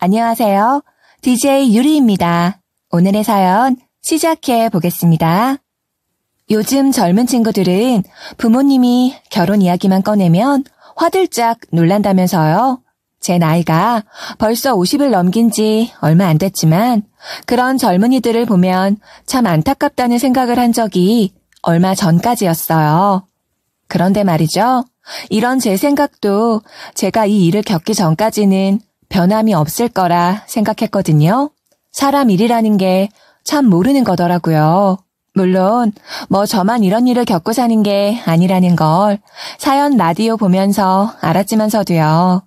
안녕하세요. DJ 유리입니다. 오늘의 사연 시작해 보겠습니다. 요즘 젊은 친구들은 부모님이 결혼 이야기만 꺼내면 화들짝 놀란다면서요. 제 나이가 벌써 50을 넘긴 지 얼마 안 됐지만 그런 젊은이들을 보면 참 안타깝다는 생각을 한 적이 얼마 전까지였어요. 그런데 말이죠. 이런 제 생각도 제가 이 일을 겪기 전까지는 변함이 없을 거라 생각했거든요. 사람 일이라는 게 참 모르는 거더라고요. 물론 저만 이런 일을 겪고 사는 게 아니라는 걸 사연 라디오 보면서 알았지만서도요.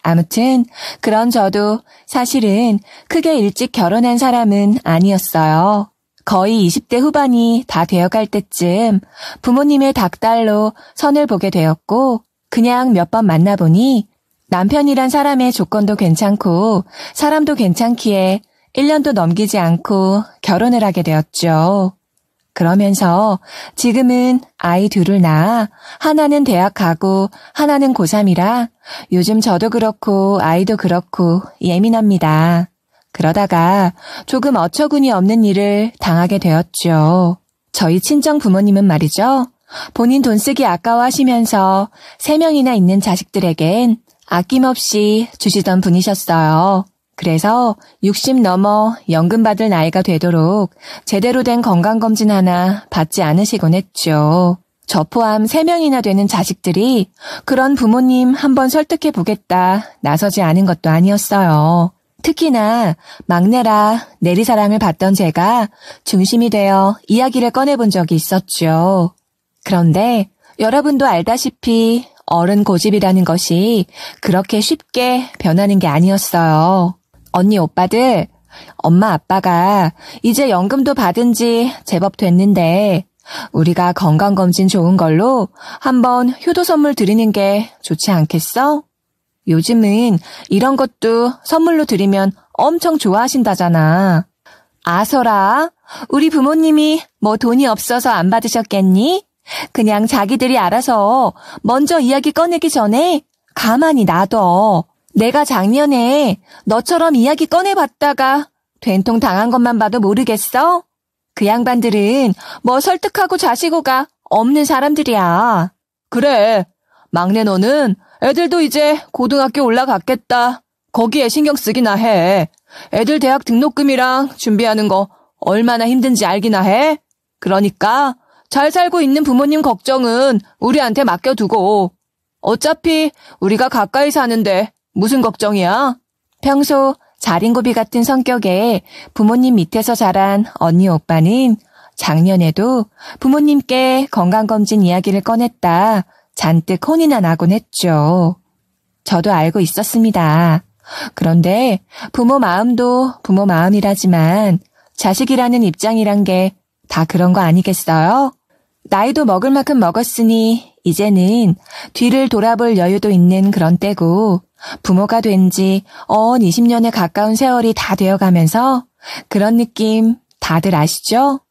아무튼 그런 저도 사실은 크게 일찍 결혼한 사람은 아니었어요. 거의 20대 후반이 다 되어갈 때쯤 부모님의 닥달로 선을 보게 되었고 그냥 몇 번 만나보니 남편이란 사람의 조건도 괜찮고 사람도 괜찮기에 1년도 넘기지 않고 결혼을 하게 되었죠. 그러면서 지금은 아이 둘을 낳아 하나는 대학 가고 하나는 고3이라 요즘 저도 그렇고 아이도 그렇고 예민합니다. 그러다가 조금 어처구니 없는 일을 당하게 되었죠. 저희 친정 부모님은 말이죠. 본인 돈 쓰기 아까워하시면서 3명이나 있는 자식들에겐 아낌없이 주시던 분이셨어요. 그래서 60 넘어 연금 받을 나이가 되도록 제대로 된 건강검진 하나 받지 않으시곤 했죠. 저 포함 3명이나 되는 자식들이 그런 부모님 한번 설득해 보겠다 나서지 않은 것도 아니었어요. 특히나 막내라 내리사랑을 받던 제가 중심이 되어 이야기를 꺼내본 적이 있었죠. 그런데 여러분도 알다시피 어른 고집이라는 것이 그렇게 쉽게 변하는 게 아니었어요. 언니 오빠들, 엄마 아빠가 이제 연금도 받은 지 제법 됐는데 우리가 건강검진 좋은 걸로 한번 효도 선물 드리는 게 좋지 않겠어? 요즘은 이런 것도 선물로 드리면 엄청 좋아하신다잖아. 아서라, 우리 부모님이 돈이 없어서 안 받으셨겠니? 그냥 자기들이 알아서 먼저 이야기 꺼내기 전에 가만히 놔둬. 내가 작년에 너처럼 이야기 꺼내봤다가 된통 당한 것만 봐도 모르겠어? 그 양반들은 설득하고 자시고가 없는 사람들이야. 그래, 막내 너는 애들도 이제 고등학교 올라갔겠다. 거기에 신경 쓰기나 해. 애들 대학 등록금이랑 준비하는 거 얼마나 힘든지 알기나 해. 그러니까 잘 살고 있는 부모님 걱정은 우리한테 맡겨두고. 어차피 우리가 가까이 사는데 무슨 걱정이야? 평소 자린고비 같은 성격에 부모님 밑에서 자란 언니 오빠는 작년에도 부모님께 건강검진 이야기를 꺼냈다 잔뜩 혼이나 나곤 했죠. 저도 알고 있었습니다. 그런데 부모 마음도 부모 마음이라지만 자식이라는 입장이란 게 다 그런 거 아니겠어요? 나이도 먹을 만큼 먹었으니 이제는 뒤를 돌아볼 여유도 있는 그런 때고 부모가 된 지 20년에 가까운 세월이 다 되어가면서 그런 느낌 다들 아시죠?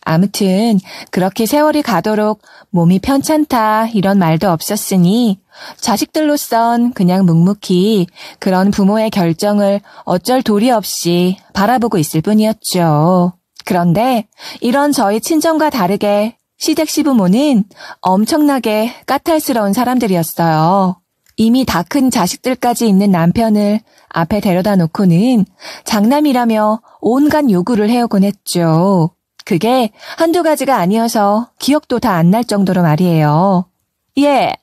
아무튼 그렇게 세월이 가도록 몸이 편찮다 이런 말도 없었으니 자식들로선 그냥 묵묵히 그런 부모의 결정을 어쩔 도리 없이 바라보고 있을 뿐이었죠. 그런데 이런 저희 친정과 다르게 시댁 시부모는 엄청나게 까탈스러운 사람들이었어요. 이미 다 큰 자식들까지 있는 남편을 앞에 데려다 놓고는 장남이라며 온갖 요구를 해오곤 했죠. 그게 한두 가지가 아니어서 기억도 다 안 날 정도로 말이에요. 얘,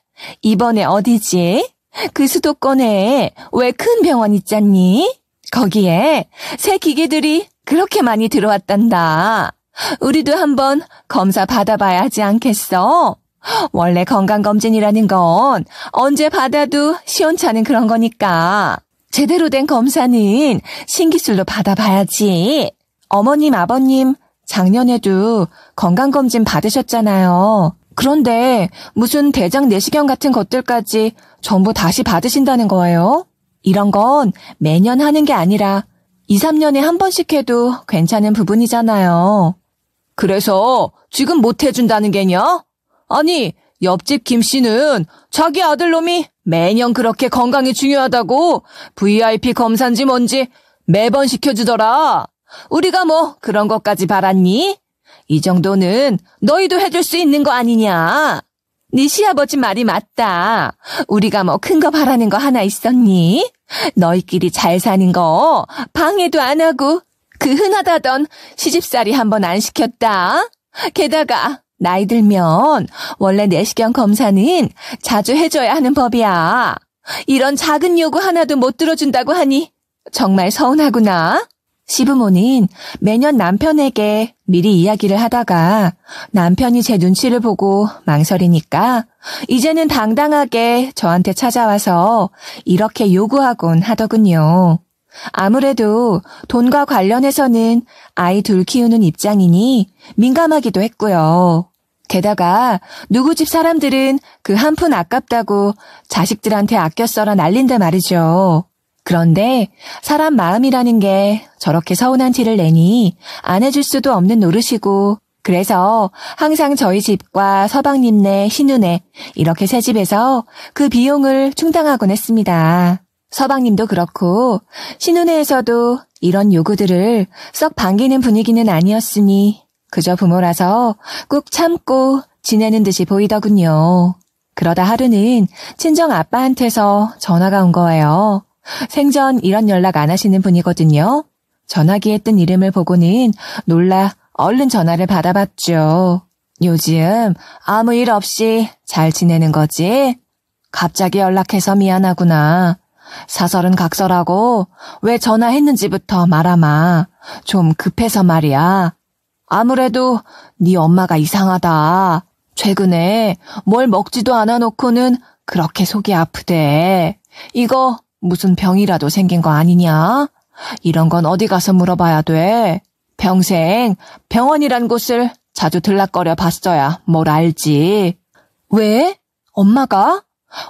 이번에 어디지? 그 수도권에 왜 큰 병원 있잖니? 거기에 새 기계들이 그렇게 많이 들어왔단다. 우리도 한번 검사 받아봐야 하지 않겠어? 원래 건강검진이라는 건 언제 받아도 시원찮은 그런 거니까 제대로 된 검사는 신기술로 받아봐야지. 어머님, 아버님 작년에도 건강검진 받으셨잖아요. 그런데 무슨 대장 내시경 같은 것들까지 전부 다시 받으신다는 거예요? 이런 건 매년 하는 게 아니라 2, 3년에 한 번씩 해도 괜찮은 부분이잖아요. 그래서 지금 못 해준다는 게냐? 아니, 옆집 김 씨는 자기 아들놈이 매년 그렇게 건강이 중요하다고 VIP 검사인지 뭔지 매번 시켜주더라. 우리가 뭐 그런 것까지 바랐니? 이 정도는 너희도 해줄 수 있는 거 아니냐? 네 시아버지 말이 맞다. 우리가 뭐 큰 거 바라는 거 하나 있었니? 너희끼리 잘 사는 거 방해도 안 하고 그 흔하다던 시집살이 한번 안 시켰다. 게다가 나이 들면 원래 내시경 검사는 자주 해줘야 하는 법이야. 이런 작은 요구 하나도 못 들어준다고 하니 정말 서운하구나. 시부모는 매년 남편에게 미리 이야기를 하다가 남편이 제 눈치를 보고 망설이니까 이제는 당당하게 저한테 찾아와서 이렇게 요구하곤 하더군요. 아무래도 돈과 관련해서는 아이 둘 키우는 입장이니 민감하기도 했고요. 게다가 누구 집 사람들은 그 한 푼 아깝다고 자식들한테 아껴 써라 난린데 말이죠. 그런데 사람 마음이라는 게 저렇게 서운한 티를 내니 안 해줄 수도 없는 노릇이고 그래서 항상 저희 집과 서방님네, 신우네 이렇게 세 집에서 그 비용을 충당하곤 했습니다. 서방님도 그렇고 신우네에서도 이런 요구들을 썩 반기는 분위기는 아니었으니 그저 부모라서 꾹 참고 지내는 듯이 보이더군요. 그러다 하루는 친정 아빠한테서 전화가 온 거예요. 생전 이런 연락 안 하시는 분이거든요. 전화기에 뜬 이름을 보고는 놀라 얼른 전화를 받아봤죠. 요즘 아무 일 없이 잘 지내는 거지? 갑자기 연락해서 미안하구나. 사설은 각설하고 왜 전화했는지부터 말아마. 좀 급해서 말이야. 아무래도 네 엄마가 이상하다. 최근에 뭘 먹지도 않아 놓고는 그렇게 속이 아프대. 이거 무슨 병이라도 생긴 거 아니냐? 이런 건 어디 가서 물어봐야 돼. 평생 병원이란 곳을 자주 들락거려 봤어야 뭘 알지. 왜? 엄마가?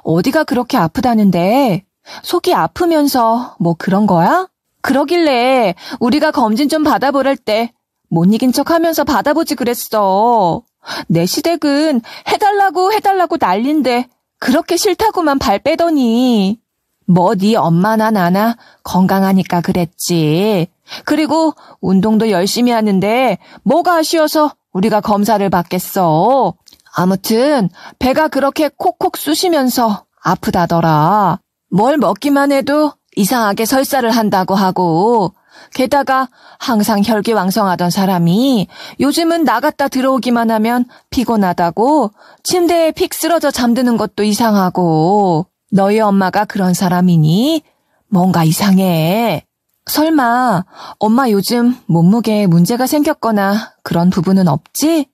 어디가 그렇게 아프다는데? 속이 아프면서 뭐 그런 거야? 그러길래 우리가 검진 좀 받아보랄 때 못 이긴 척하면서 받아보지 그랬어. 내 시댁은 해달라고 난린데 그렇게 싫다고만 발 빼더니 뭐 네 엄마나 나나 건강하니까 그랬지. 그리고 운동도 열심히 하는데 뭐가 아쉬워서 우리가 검사를 받겠어. 아무튼 배가 그렇게 콕콕 쑤시면서 아프다더라. 뭘 먹기만 해도 이상하게 설사를 한다고 하고 게다가 항상 혈기왕성하던 사람이 요즘은 나갔다 들어오기만 하면 피곤하다고 침대에 픽 쓰러져 잠드는 것도 이상하고 너희 엄마가 그런 사람이니? 뭔가 이상해. 설마 엄마 요즘 몸무게에 문제가 생겼거나 그런 부분은 없지?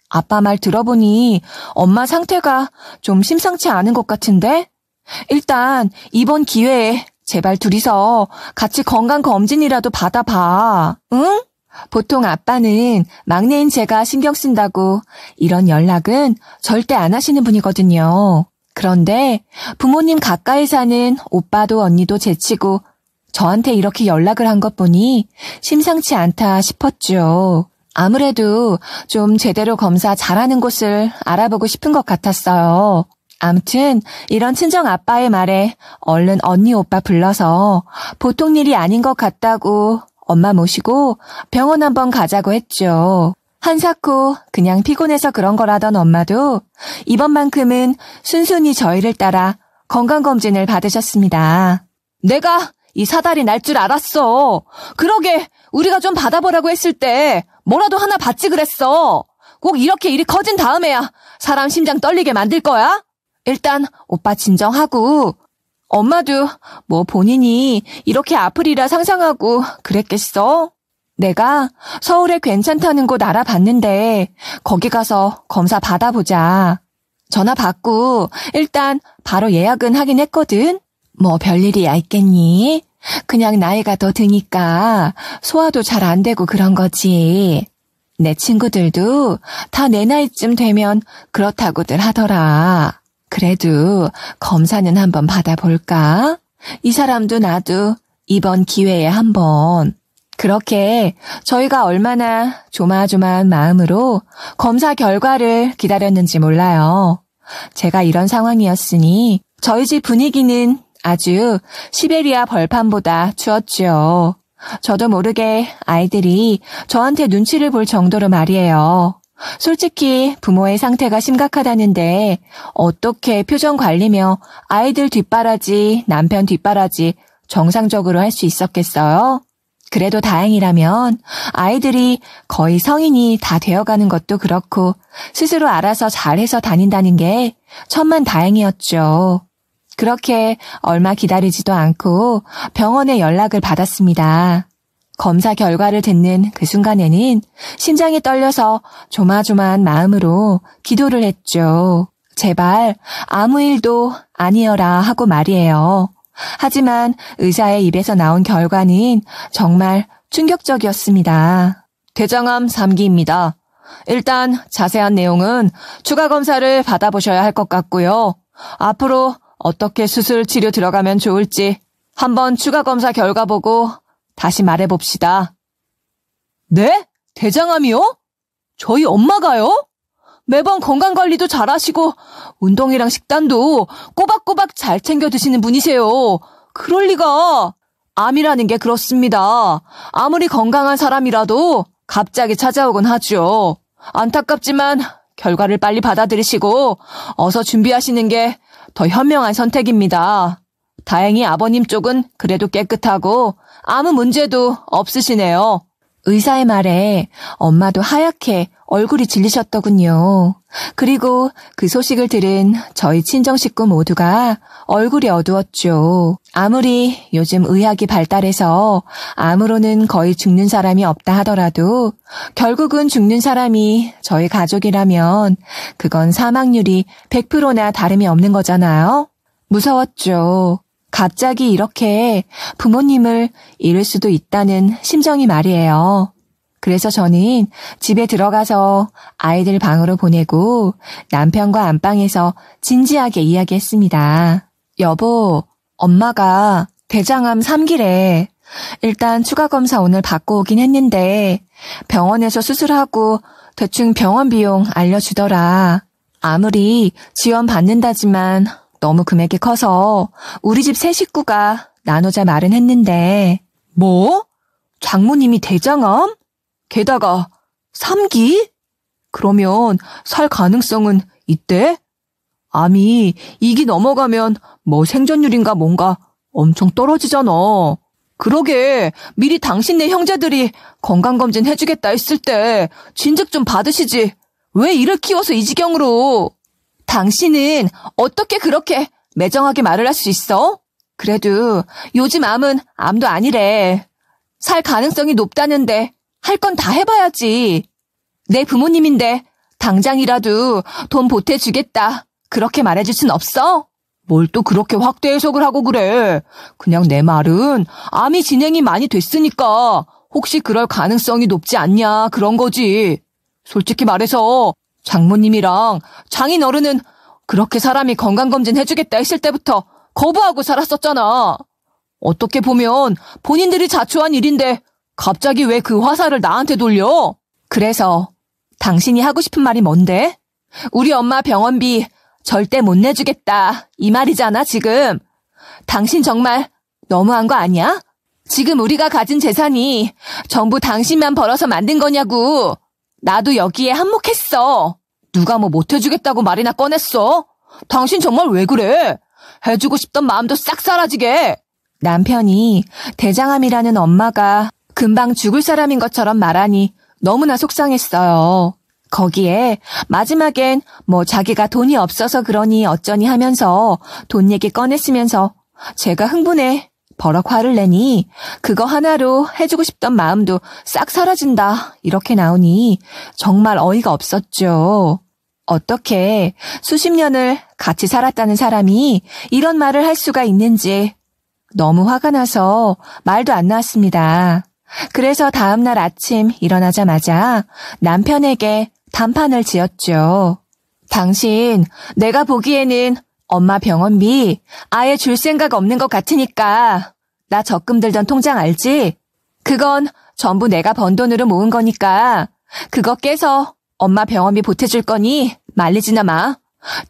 아빠 말 들어보니 엄마 상태가 좀 심상치 않은 것 같은데? 일단 이번 기회에 제발 둘이서 같이 건강검진이라도 받아봐. 응? 보통 아빠는 막내인 제가 신경 쓴다고 이런 연락은 절대 안 하시는 분이거든요. 그런데 부모님 가까이 사는 오빠도 언니도 제치고 저한테 이렇게 연락을 한 것 보니 심상치 않다 싶었죠. 아무래도 좀 제대로 검사 잘하는 곳을 알아보고 싶은 것 같았어요. 아무튼 이런 친정 아빠의 말에 얼른 언니 오빠 불러서 보통 일이 아닌 것 같다고 엄마 모시고 병원 한번 가자고 했죠. 한사코 그냥 피곤해서 그런 거라던 엄마도 이번만큼은 순순히 저희를 따라 건강검진을 받으셨습니다. 내가 이 사달이 날 줄 알았어. 그러게 우리가 좀 받아보라고 했을 때 뭐라도 하나 받지 그랬어. 꼭 이렇게 일이 커진 다음에야 사람 심장 떨리게 만들 거야? 일단 오빠 진정하고 엄마도 뭐 본인이 이렇게 아프리라 상상하고 그랬겠어? 내가 서울에 괜찮다는 곳 알아봤는데 거기 가서 검사 받아보자. 전화 받고 일단 바로 예약은 하긴 했거든. 뭐 별일이야 있겠니? 그냥 나이가 더 드니까 소화도 잘 안 되고 그런 거지. 내 친구들도 다 내 나이쯤 되면 그렇다고들 하더라. 그래도 검사는 한번 받아볼까? 이 사람도 나도 이번 기회에 한번. 그렇게 저희가 얼마나 조마조마한 마음으로 검사 결과를 기다렸는지 몰라요. 제가 이런 상황이었으니 저희 집 분위기는 아주 시베리아 벌판보다 추웠죠. 저도 모르게 아이들이 저한테 눈치를 볼 정도로 말이에요. 솔직히 부모의 상태가 심각하다는데 어떻게 표정 관리며 아이들 뒷바라지, 남편 뒷바라지 정상적으로 할 수 있었겠어요? 그래도 다행이라면 아이들이 거의 성인이 다 되어가는 것도 그렇고 스스로 알아서 잘해서 다닌다는 게 천만 다행이었죠. 그렇게 얼마 기다리지도 않고 병원에 연락을 받았습니다. 검사 결과를 듣는 그 순간에는 심장이 떨려서 조마조마한 마음으로 기도를 했죠. 제발 아무 일도 아니어라 하고 말이에요. 하지만 의사의 입에서 나온 결과는 정말 충격적이었습니다. 대장암 3기입니다. 일단 자세한 내용은 추가 검사를 받아보셔야 할 것 같고요. 앞으로 어떻게 수술 치료 들어가면 좋을지 한번 추가 검사 결과 보고 다시 말해봅시다. 네? 대장암이요? 저희 엄마가요? 매번 건강관리도 잘하시고 운동이랑 식단도 꼬박꼬박 잘 챙겨 드시는 분이세요. 그럴 리가. 암이라는 게 그렇습니다. 아무리 건강한 사람이라도 갑자기 찾아오곤 하죠. 안타깝지만 결과를 빨리 받아들이시고 어서 준비하시는 게 더 현명한 선택입니다. 다행히 아버님 쪽은 그래도 깨끗하고 아무 문제도 없으시네요. 의사의 말에 엄마도 하얗게 얼굴이 질리셨더군요. 그리고 그 소식을 들은 저희 친정 식구 모두가 얼굴이 어두웠죠. 아무리 요즘 의학이 발달해서 암으로는 거의 죽는 사람이 없다 하더라도 결국은 죽는 사람이 저희 가족이라면 그건 사망률이 100%나 다름이 없는 거잖아요. 무서웠죠. 갑자기 이렇게 부모님을 잃을 수도 있다는 심정이 말이에요. 그래서 저는 집에 들어가서 아이들 방으로 보내고 남편과 안방에서 진지하게 이야기했습니다. 여보, 엄마가 대장암 3기래. 일단 추가 검사 오늘 받고 오긴 했는데 병원에서 수술하고 대충 병원 비용 알려주더라. 아무리 지원 받는다지만 너무 금액이 커서 우리 집 세 식구가 나누자 말은 했는데. 뭐? 장모님이 대장암? 게다가 3기? 그러면 살 가능성은 있대? 암이 2기 넘어가면 뭐 생존율인가 뭔가 엄청 떨어지잖아. 그러게 미리 당신네 형제들이 건강검진 해주겠다 했을 때 진즉 좀 받으시지. 왜 이를 키워서 이 지경으로. 당신은 어떻게 그렇게 매정하게 말을 할 수 있어? 그래도 요즘 암은 암도 아니래. 살 가능성이 높다는데 할 건 다 해봐야지. 내 부모님인데 당장이라도 돈 보태주겠다. 그렇게 말해줄 순 없어? 뭘 또 그렇게 확대 해석을 하고 그래. 그냥 내 말은 암이 진행이 많이 됐으니까 혹시 그럴 가능성이 높지 않냐 그런 거지. 솔직히 말해서 장모님이랑 장인 어른은 그렇게 사람이 건강검진 해주겠다 했을 때부터 거부하고 살았었잖아. 어떻게 보면 본인들이 자초한 일인데 갑자기 왜 그 화살을 나한테 돌려? 그래서 당신이 하고 싶은 말이 뭔데? 우리 엄마 병원비 절대 못 내주겠다 이 말이잖아 지금. 당신 정말 너무한 거 아니야? 지금 우리가 가진 재산이 전부 당신만 벌어서 만든 거냐고. 나도 여기에 한몫했어. 누가 뭐 못 해주겠다고 말이나 꺼냈어? 당신 정말 왜 그래? 해주고 싶던 마음도 싹 사라지게. 남편이 대장암이라는 엄마가 금방 죽을 사람인 것처럼 말하니 너무나 속상했어요. 거기에 마지막엔 뭐 자기가 돈이 없어서 그러니 어쩌니 하면서 돈 얘기 꺼냈으면서 제가 흥분해 버럭 화를 내니 그거 하나로 해주고 싶던 마음도 싹 사라진다 이렇게 나오니 정말 어이가 없었죠. 어떻게 수십 년을 같이 살았다는 사람이 이런 말을 할 수가 있는지 너무 화가 나서 말도 안 나왔습니다. 그래서 다음날 아침 일어나자마자 남편에게 단판을 지었죠. 당신, 내가 보기에는 엄마 병원비 아예 줄 생각 없는 것 같으니까 나 적금 들던 통장 알지? 그건 전부 내가 번 돈으로 모은 거니까 그거 깨서 엄마 병원비 보태줄 거니 말리지나 마.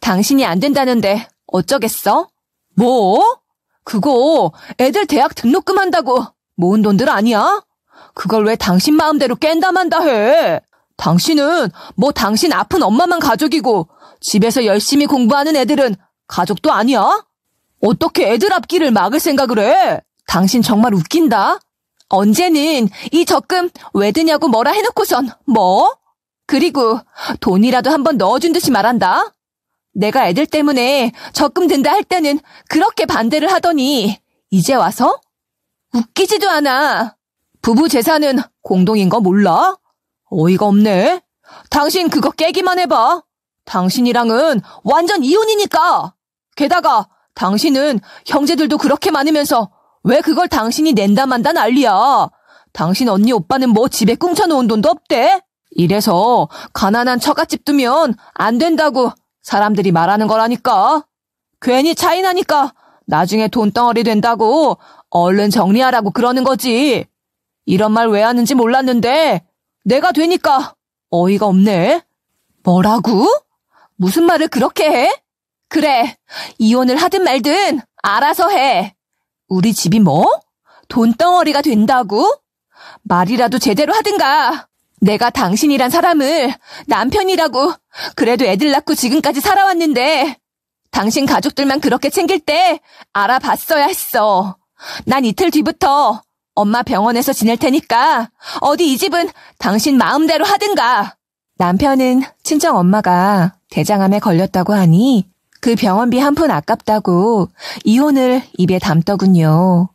당신이 안 된다는데 어쩌겠어? 뭐? 그거 애들 대학 등록금 한다고 모은 돈들 아니야? 그걸 왜 당신 마음대로 깬다만다 해? 당신은 뭐 당신 아픈 엄마만 가족이고 집에서 열심히 공부하는 애들은 가족도 아니야? 어떻게 애들 앞길을 막을 생각을 해? 당신 정말 웃긴다. 언제는 이 적금 왜 드냐고 뭐라 해놓고선 뭐? 그리고 돈이라도 한번 넣어준 듯이 말한다. 내가 애들 때문에 적금 든다 할 때는 그렇게 반대를 하더니 이제 와서? 웃기지도 않아. 부부 재산은 공동인 거 몰라? 어이가 없네. 당신 그거 깨기만 해봐. 당신이랑은 완전 이혼이니까. 게다가 당신은 형제들도 그렇게 많으면서 왜 그걸 당신이 낸다 만다 난리야. 당신 언니 오빠는 뭐 집에 꿍쳐놓은 돈도 없대? 이래서 가난한 처갓집 두면 안 된다고 사람들이 말하는 거라니까. 괜히 차이 나니까 나중에 돈덩어리 된다고 얼른 정리하라고 그러는 거지. 이런 말 왜 하는지 몰랐는데 내가 되니까 어이가 없네. 뭐라고? 무슨 말을 그렇게 해? 그래, 이혼을 하든 말든 알아서 해. 우리 집이 뭐? 돈덩어리가 된다고? 말이라도 제대로 하든가. 내가 당신이란 사람을 남편이라고 그래도 애들 낳고 지금까지 살아왔는데 당신 가족들만 그렇게 챙길 때 알아봤어야 했어. 난 이틀 뒤부터 엄마 병원에서 지낼 테니까 어디 이 집은 당신 마음대로 하든가. 남편은 친정 엄마가 대장암에 걸렸다고 하니 그 병원비 한 푼 아깝다고 이혼을 입에 담더군요.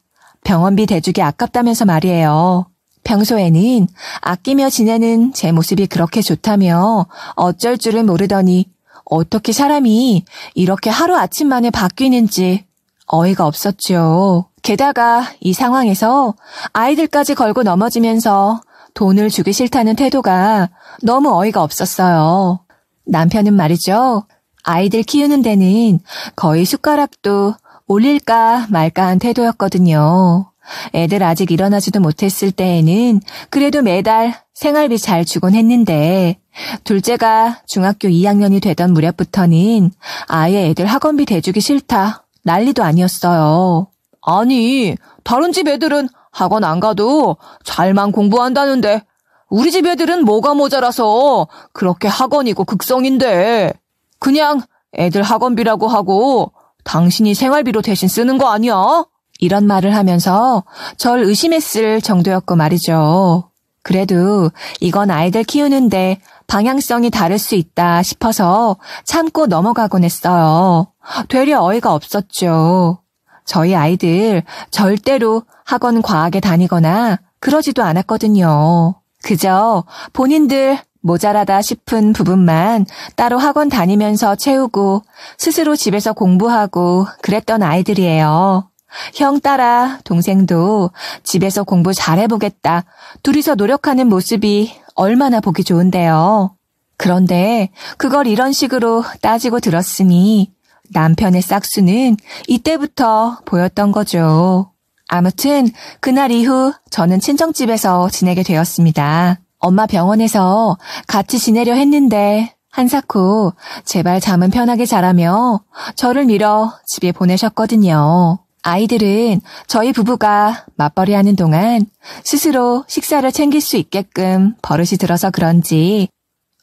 병원비 대주기 아깝다면서 말이에요. 평소에는 아끼며 지내는 제 모습이 그렇게 좋다며 어쩔 줄을 모르더니 어떻게 사람이 이렇게 하루아침 만에 바뀌는지 어이가 없었죠. 게다가 이 상황에서 아이들까지 걸고 넘어지면서 돈을 주기 싫다는 태도가 너무 어이가 없었어요. 남편은 말이죠. 아이들 키우는 데는 거의 숟가락도 올릴까 말까 한 태도였거든요. 애들 아직 일어나지도 못했을 때에는 그래도 매달 생활비 잘 주곤 했는데 둘째가 중학교 2학년이 되던 무렵부터는 아예 애들 학원비 대주기 싫다 난리도 아니었어요. 아니, 다른 집 애들은 학원 안 가도 잘만 공부한다는데 우리 집 애들은 뭐가 모자라서 그렇게 학원이고 극성인데 그냥 애들 학원비라고 하고 당신이 생활비로 대신 쓰는 거 아니야? 이런 말을 하면서 절 의심했을 정도였고 말이죠. 그래도 이건 아이들 키우는데 방향성이 다를 수 있다 싶어서 참고 넘어가곤 했어요. 되려 어이가 없었죠. 저희 아이들 절대로 학원 과하게 다니거나 그러지도 않았거든요. 그저 본인들 모자라다 싶은 부분만 따로 학원 다니면서 채우고 스스로 집에서 공부하고 그랬던 아이들이에요. 형 따라 동생도 집에서 공부 잘해보겠다. 둘이서 노력하는 모습이 얼마나 보기 좋은데요. 그런데 그걸 이런 식으로 따지고 들었으니 남편의 싹수는 이때부터 보였던 거죠. 아무튼 그날 이후 저는 친정집에서 지내게 되었습니다. 엄마 병원에서 같이 지내려 했는데 한사코 제발 잠은 편하게 자라며 저를 밀어 집에 보내셨거든요. 아이들은 저희 부부가 맞벌이하는 동안 스스로 식사를 챙길 수 있게끔 버릇이 들어서 그런지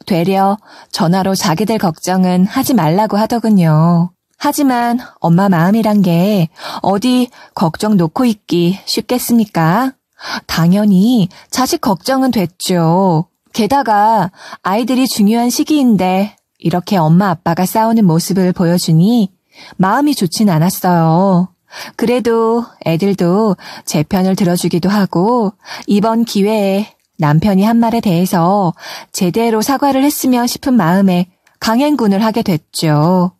되려 전화로 자기들 걱정은 하지 말라고 하더군요. 하지만 엄마 마음이란 게 어디 걱정 놓고 있기 쉽겠습니까? 당연히 자식 걱정은 됐죠. 게다가 아이들이 중요한 시기인데 이렇게 엄마 아빠가 싸우는 모습을 보여주니 마음이 좋진 않았어요. 그래도 애들도 제 편을 들어주기도 하고 이번 기회에 남편이 한 말에 대해서 제대로 사과를 했으면 싶은 마음에 강행군을 하게 됐죠.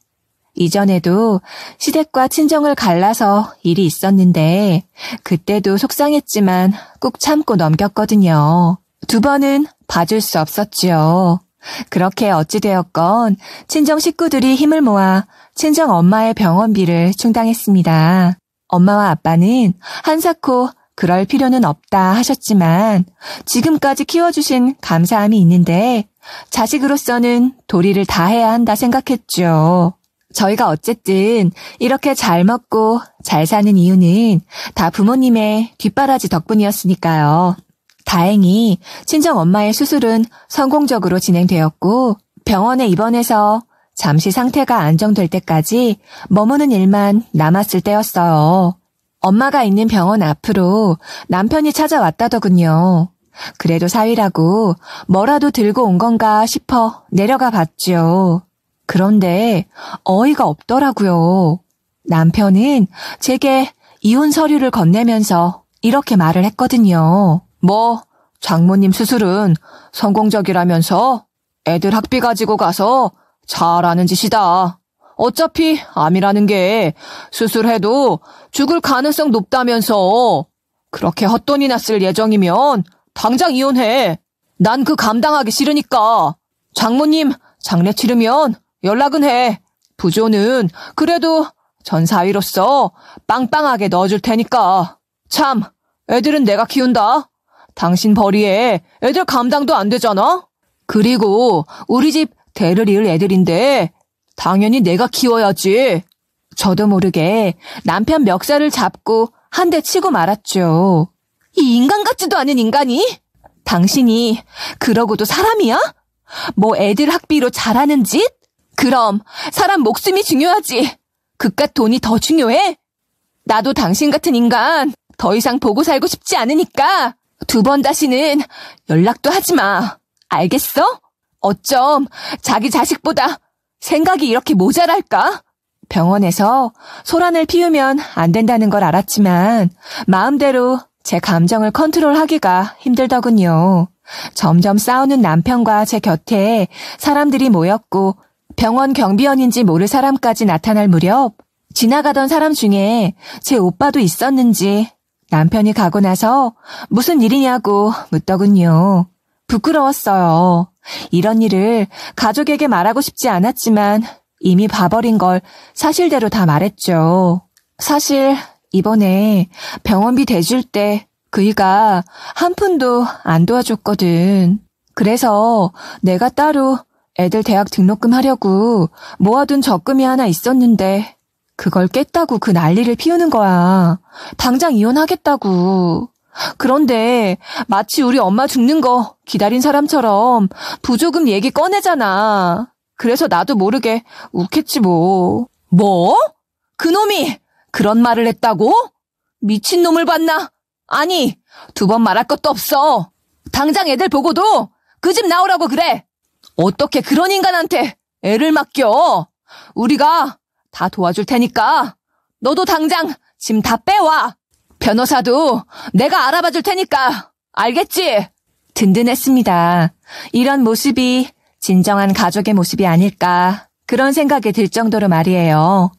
이전에도 시댁과 친정을 갈라서 일이 있었는데 그때도 속상했지만 꾹 참고 넘겼거든요. 두 번은 봐줄 수 없었죠. 그렇게 어찌되었건 친정 식구들이 힘을 모아 친정 엄마의 병원비를 충당했습니다. 엄마와 아빠는 한사코 그럴 필요는 없다 하셨지만 지금까지 키워주신 감사함이 있는데 자식으로서는 도리를 다해야 한다 생각했죠. 저희가 어쨌든 이렇게 잘 먹고 잘 사는 이유는 다 부모님의 뒷바라지 덕분이었으니까요. 다행히 친정 엄마의 수술은 성공적으로 진행되었고 병원에 입원해서 잠시 상태가 안정될 때까지 머무는 일만 남았을 때였어요. 엄마가 있는 병원 앞으로 남편이 찾아왔다더군요. 그래도 사위라고 뭐라도 들고 온 건가 싶어 내려가 봤죠. 그런데 어이가 없더라고요. 남편은 제게 이혼 서류를 건네면서 이렇게 말을 했거든요. 뭐 장모님 수술은 성공적이라면서 애들 학비 가지고 가서 잘하는 짓이다. 어차피 암이라는 게 수술해도 죽을 가능성 높다면서 그렇게 헛돈이나 쓸 예정이면 당장 이혼해. 난 그 감당하기 싫으니까. 장모님 장례 치르면 연락은 해. 부조는 그래도 전 사위로서 빵빵하게 넣어줄 테니까. 참, 애들은 내가 키운다. 당신 벌이에 애들 감당도 안 되잖아? 그리고 우리 집 대를 이을 애들인데 당연히 내가 키워야지. 저도 모르게 남편 멱살을 잡고 한 대 치고 말았죠. 이 인간 같지도 않은 인간이? 당신이 그러고도 사람이야? 뭐 애들 학비로 잘하는 짓? 그럼 사람 목숨이 중요하지. 그깟 돈이 더 중요해? 나도 당신 같은 인간 더 이상 보고 살고 싶지 않으니까 2번 다시는 연락도 하지 마. 알겠어? 어쩜 자기 자식보다 생각이 이렇게 모자랄까? 병원에서 소란을 피우면 안 된다는 걸 알았지만 마음대로 제 감정을 컨트롤하기가 힘들더군요. 점점 싸우는 남편과 제 곁에 사람들이 모였고 병원 경비원인지 모를 사람까지 나타날 무렵 지나가던 사람 중에 제 오빠도 있었는지 남편이 가고 나서 무슨 일이냐고 묻더군요. 부끄러웠어요. 이런 일을 가족에게 말하고 싶지 않았지만 이미 봐버린 걸 사실대로 다 말했죠. 사실 이번에 병원비 대줄 때 그이가 한 푼도 안 도와줬거든. 그래서 내가 따로 애들 대학 등록금 하려고 모아둔 적금이 하나 있었는데 그걸 깼다고 그 난리를 피우는 거야. 당장 이혼하겠다고. 그런데 마치 우리 엄마 죽는 거 기다린 사람처럼 부조금 얘기 꺼내잖아. 그래서 나도 모르게 욱했지 뭐. 뭐? 그놈이 그런 말을 했다고? 미친놈을 봤나? 아니, 2번 말할 것도 없어. 당장 애들 보고도 그 집 나오라고 그래. 어떻게 그런 인간한테 애를 맡겨? 우리가 다 도와줄 테니까 너도 당장 짐 다 빼와. 변호사도 내가 알아봐 줄 테니까 알겠지? 든든했습니다. 이런 모습이 진정한 가족의 모습이 아닐까 그런 생각이 들 정도로 말이에요.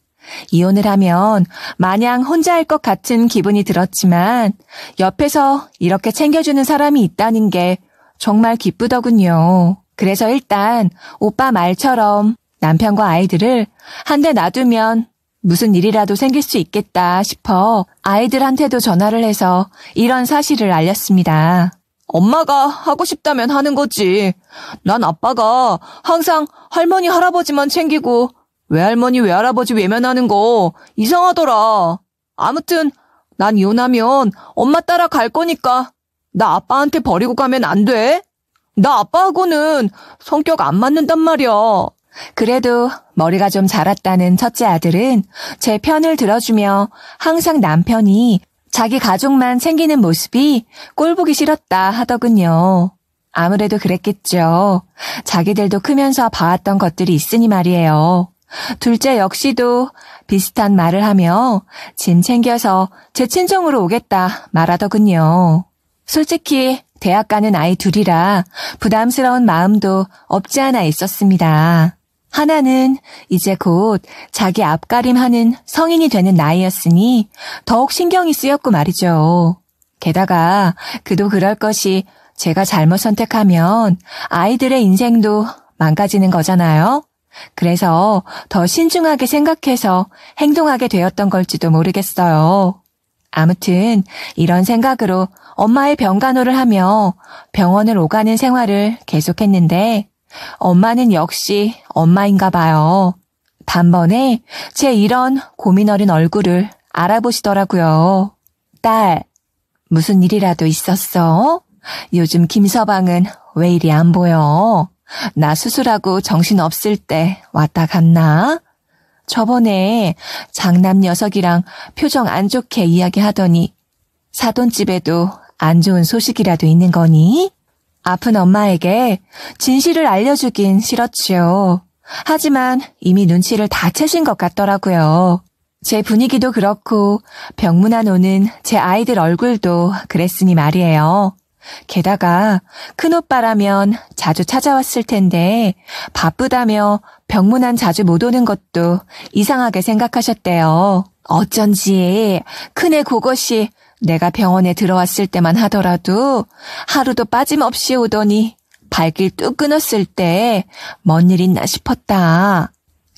이혼을 하면 마냥 혼자 할 것 같은 기분이 들었지만 옆에서 이렇게 챙겨주는 사람이 있다는 게 정말 기쁘더군요. 그래서 일단 오빠 말처럼 남편과 아이들을 한 대 놔두면 무슨 일이라도 생길 수 있겠다 싶어 아이들한테도 전화를 해서 이런 사실을 알렸습니다. 엄마가 하고 싶다면 하는 거지. 난 아빠가 항상 할머니 할아버지만 챙기고 외할머니 외할아버지 외면하는 거 이상하더라. 아무튼 난 이혼하면 엄마 따라 갈 거니까 나 아빠한테 버리고 가면 안 돼? 나 아빠하고는 성격 안 맞는단 말이야. 그래도 머리가 좀 자랐다는 첫째 아들은 제 편을 들어주며 항상 남편이 자기 가족만 챙기는 모습이 꼴보기 싫었다 하더군요. 아무래도 그랬겠죠. 자기들도 크면서 봐왔던 것들이 있으니 말이에요. 둘째 역시도 비슷한 말을 하며 짐 챙겨서 제 친정으로 오겠다 말하더군요. 솔직히 대학 가는 아이 둘이라 부담스러운 마음도 없지 않아 있었습니다. 하나는 이제 곧 자기 앞가림하는 성인이 되는 나이였으니 더욱 신경이 쓰였고 말이죠. 게다가 그도 그럴 것이 제가 잘못 선택하면 아이들의 인생도 망가지는 거잖아요. 그래서 더 신중하게 생각해서 행동하게 되었던 걸지도 모르겠어요. 아무튼 이런 생각으로 엄마의 병간호를 하며 병원을 오가는 생활을 계속했는데 엄마는 역시 엄마인가 봐요. 단번에 제 이런 고민 어린 얼굴을 알아보시더라고요. 딸, 무슨 일이라도 있었어? 요즘 김서방은 왜 이리 안 보여? 나 수술하고 정신없을 때 왔다 갔나? 저번에 장남 녀석이랑 표정 안 좋게 이야기하더니 사돈집에도 안 좋은 소식이라도 있는 거니? 아픈 엄마에게 진실을 알려주긴 싫었지요. 하지만 이미 눈치를 다 채신 것 같더라고요. 제 분위기도 그렇고 병문안 오는 제 아이들 얼굴도 그랬으니 말이에요. 게다가 큰오빠라면 자주 찾아왔을 텐데 바쁘다며 병문안 자주 못 오는 것도 이상하게 생각하셨대요. 어쩐지 큰애 그것이 내가 병원에 들어왔을 때만 하더라도 하루도 빠짐없이 오더니 발길 뚝 끊었을 때 뭔 일 있나 싶었다.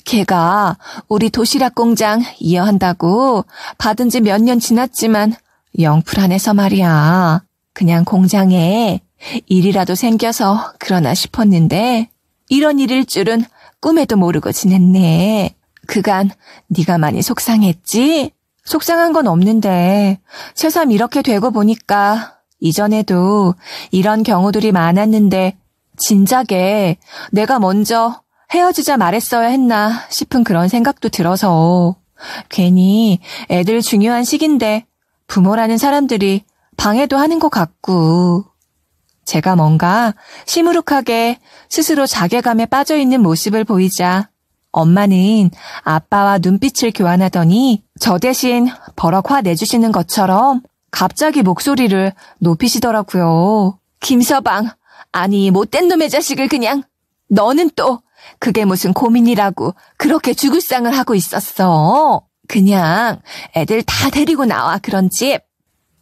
걔가 우리 도시락 공장 이어한다고 받은 지 몇 년 지났지만 영 불안해서 말이야. 그냥 공장에 일이라도 생겨서 그러나 싶었는데 이런 일일 줄은 꿈에도 모르고 지냈네. 그간 네가 많이 속상했지? 속상한 건 없는데 새삼 이렇게 되고 보니까 이전에도 이런 경우들이 많았는데 진작에 내가 먼저 헤어지자 말했어야 했나 싶은 그런 생각도 들어서 괜히 애들 중요한 시기인데 부모라는 사람들이 방해도 하는 것 같고 제가 뭔가 시무룩하게 스스로 자괴감에 빠져있는 모습을 보이자 엄마는 아빠와 눈빛을 교환하더니 저 대신 버럭 화내주시는 것처럼 갑자기 목소리를 높이시더라고요. 김서방, 아니 못된 놈의 자식을 그냥 너는 또 그게 무슨 고민이라고 그렇게 죽을 상을 하고 있었어. 그냥 애들 다 데리고 나와 그런 집.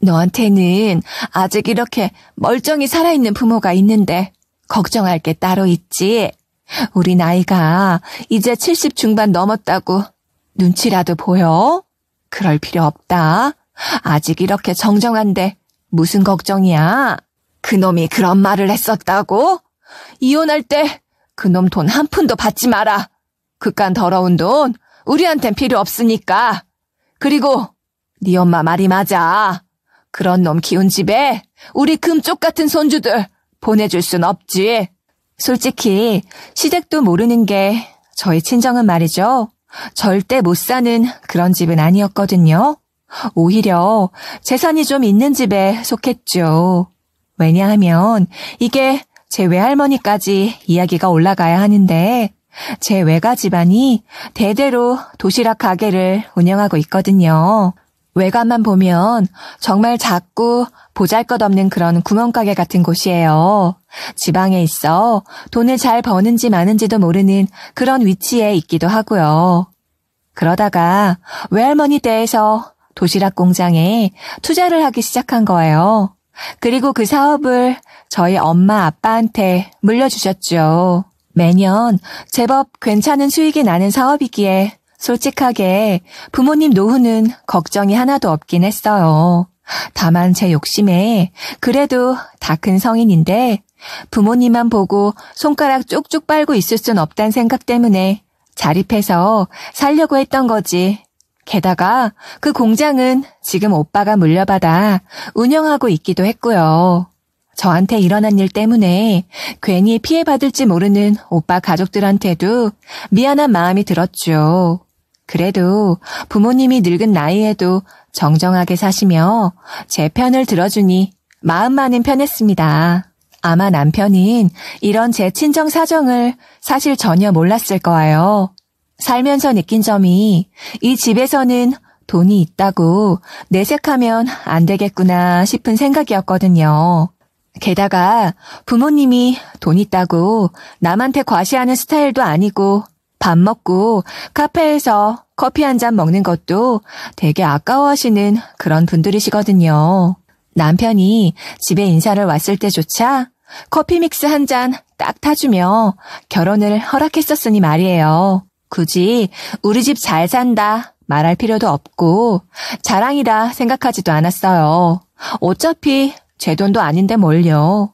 너한테는 아직 이렇게 멀쩡히 살아있는 부모가 있는데 걱정할 게 따로 있지. 우리 나이가 이제 70 중반 넘었다고 눈치라도 보여? 그럴 필요 없다. 아직 이렇게 정정한데 무슨 걱정이야? 그놈이 그런 말을 했었다고? 이혼할 때 그놈 돈 한 푼도 받지 마라. 그깟 더러운 돈 우리한텐 필요 없으니까. 그리고 네 엄마 말이 맞아. 그런 놈 키운 집에 우리 금쪽 같은 손주들 보내줄 순 없지. 솔직히 시댁도 모르는 게 저희 친정은 말이죠. 절대 못 사는 그런 집은 아니었거든요. 오히려 재산이 좀 있는 집에 속했죠. 왜냐하면 이게 제 외할머니까지 이야기가 올라가야 하는데 제 외가 집안이 대대로 도시락 가게를 운영하고 있거든요. 외관만 보면 정말 작고 보잘것없는 그런 구멍가게 같은 곳이에요. 지방에 있어 돈을 잘 버는지 마는지도 모르는 그런 위치에 있기도 하고요. 그러다가 외할머니 댁에서 도시락 공장에 투자를 하기 시작한 거예요. 그리고 그 사업을 저희 엄마 아빠한테 물려주셨죠. 매년 제법 괜찮은 수익이 나는 사업이기에 솔직하게 부모님 노후는 걱정이 하나도 없긴 했어요. 다만 제 욕심에 그래도 다 큰 성인인데 부모님만 보고 손가락 쪽쪽 빨고 있을 순 없다는 생각 때문에 자립해서 살려고 했던 거지. 게다가 그 공장은 지금 오빠가 물려받아 운영하고 있기도 했고요. 저한테 일어난 일 때문에 괜히 피해받을지 모르는 오빠 가족들한테도 미안한 마음이 들었죠. 그래도 부모님이 늙은 나이에도 정정하게 사시며 제 편을 들어주니 마음만은 편했습니다. 아마 남편은 이런 제 친정 사정을 사실 전혀 몰랐을 거예요. 살면서 느낀 점이 이 집에서는 돈이 있다고 내색하면 안 되겠구나 싶은 생각이었거든요. 게다가 부모님이 돈 있다고 남한테 과시하는 스타일도 아니고 밥 먹고 카페에서 커피 한 잔 먹는 것도 되게 아까워하시는 그런 분들이시거든요. 남편이 집에 인사를 왔을 때조차 커피 믹스 한 잔 딱 타주며 결혼을 허락했었으니 말이에요. 굳이 우리 집 잘 산다 말할 필요도 없고 자랑이라 생각하지도 않았어요. 어차피 제 돈도 아닌데 뭘요.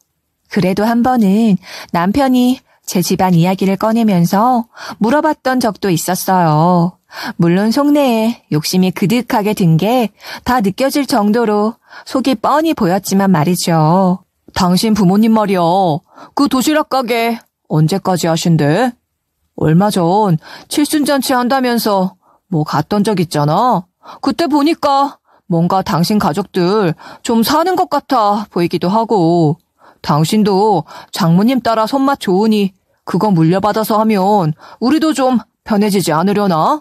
그래도 한 번은 남편이 제 집안 이야기를 꺼내면서 물어봤던 적도 있었어요. 물론 속내에 욕심이 그득하게 든 게 다 느껴질 정도로 속이 뻔히 보였지만 말이죠. 당신 부모님 말이야. 그 도시락 가게 언제까지 하신대? 얼마 전 칠순잔치 한다면서 뭐 갔던 적 있잖아. 그때 보니까 뭔가 당신 가족들 좀 사는 것 같아 보이기도 하고, 당신도 장모님 따라 손맛 좋으니 그거 물려받아서 하면 우리도 좀 편해지지 않으려나?